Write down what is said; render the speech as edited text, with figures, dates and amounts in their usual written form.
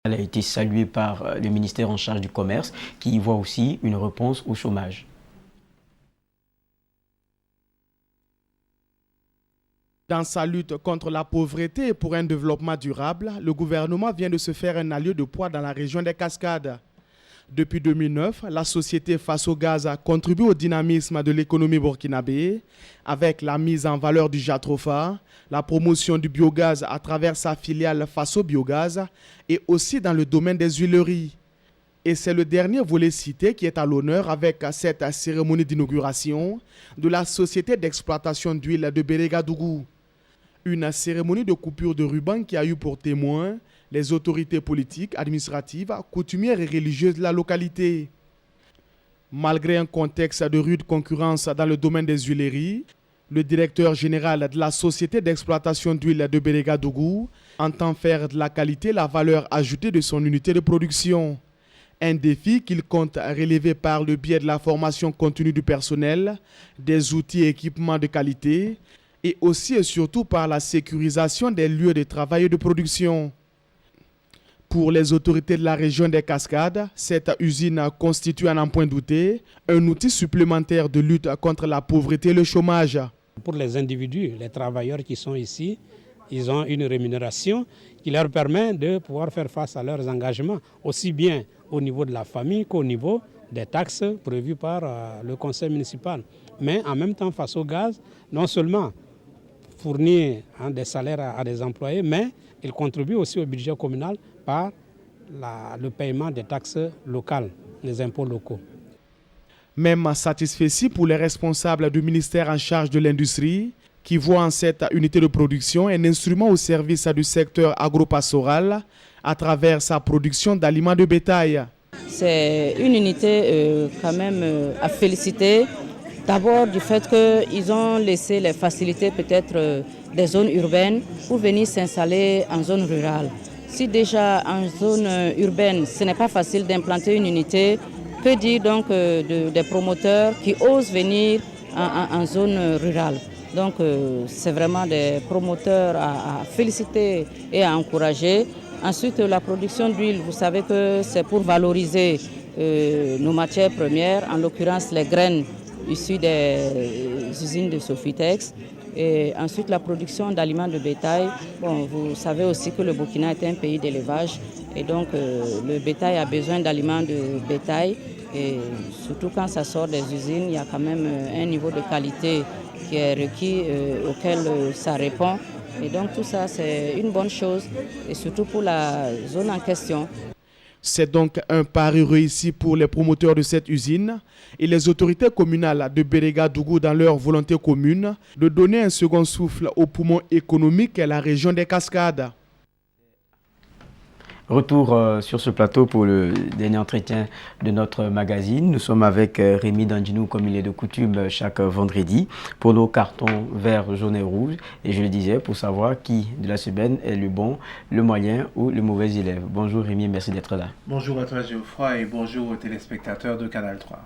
Elle a été saluée par le ministère en charge du commerce qui y voit aussi une réponse au chômage. Dans sa lutte contre la pauvreté et pour un développement durable, le gouvernement vient de se faire un allié de poids dans la région des Cascades. Depuis 2009, la société Fasogaz contribue au dynamisme de l'économie burkinabé avec la mise en valeur du jatropha, la promotion du biogaz à travers sa filiale Faso Biogaz et aussi dans le domaine des huileries. Et c'est le dernier volet cité qui est à l'honneur avec cette cérémonie d'inauguration de la société d'exploitation d'huile de Bérégadougou. Une cérémonie de coupure de ruban qui a eu pour témoin les autorités politiques, administratives, coutumières et religieuses de la localité. Malgré un contexte de rude concurrence dans le domaine des huileries, le directeur général de la société d'exploitation d'huile de Bérégadougou entend faire de la qualité la valeur ajoutée de son unité de production. Un défi qu'il compte relever par le biais de la formation continue du personnel, des outils et équipements de qualité, et aussi et surtout par la sécurisation des lieux de travail et de production. Pour les autorités de la région des Cascades, cette usine constitue, à n'en point douter, un outil supplémentaire de lutte contre la pauvreté et le chômage. Pour les individus, les travailleurs qui sont ici, ils ont une rémunération qui leur permet de pouvoir faire face à leurs engagements, aussi bien au niveau de la famille qu'au niveau des taxes prévues par le conseil municipal. Mais en même temps, Fasogaz, non seulement fournit des salaires à des employés, mais il contribue aussi au budget communal par le paiement des taxes locales, les impôts locaux. Même satisfait pour les responsables du ministère en charge de l'industrie, qui voient en cette unité de production un instrument au service du secteur agropastoral à travers sa production d'aliments de bétail. C'est une unité quand même à féliciter. D'abord du fait qu'ils ont laissé les facilités peut-être des zones urbaines pour venir s'installer en zone rurale. Si déjà en zone urbaine, ce n'est pas facile d'implanter une unité, que dire donc des promoteurs qui osent venir en zone rurale. Donc c'est vraiment des promoteurs à féliciter et à encourager. Ensuite, la production d'huile, vous savez que c'est pour valoriser nos matières premières, en l'occurrence les graines issues des usines de Sofitex. Et ensuite, la production d'aliments de bétail. Bon, vous savez aussi que le Burkina est un pays d'élevage et donc le bétail a besoin d'aliments de bétail. Et surtout quand ça sort des usines, il y a quand même un niveau de qualité qui est requis auquel ça répond. Et donc tout ça, c'est une bonne chose, et surtout pour la zone en question. C'est donc un pari réussi pour les promoteurs de cette usine et les autorités communales de Bérégadougou dans leur volonté commune de donner un second souffle au poumon économique qu'est la région des Cascades. Retour sur ce plateau pour le dernier entretien de notre magazine. Nous sommes avec Rémi Dandinou, comme il est de coutume chaque vendredi, pour nos cartons vert, jaune et rouge. Et je le disais, pour savoir qui de la semaine est le bon, le moyen ou le mauvais élève. Bonjour Rémi, merci d'être là. Bonjour à toi Geoffroy et bonjour aux téléspectateurs de Canal 3.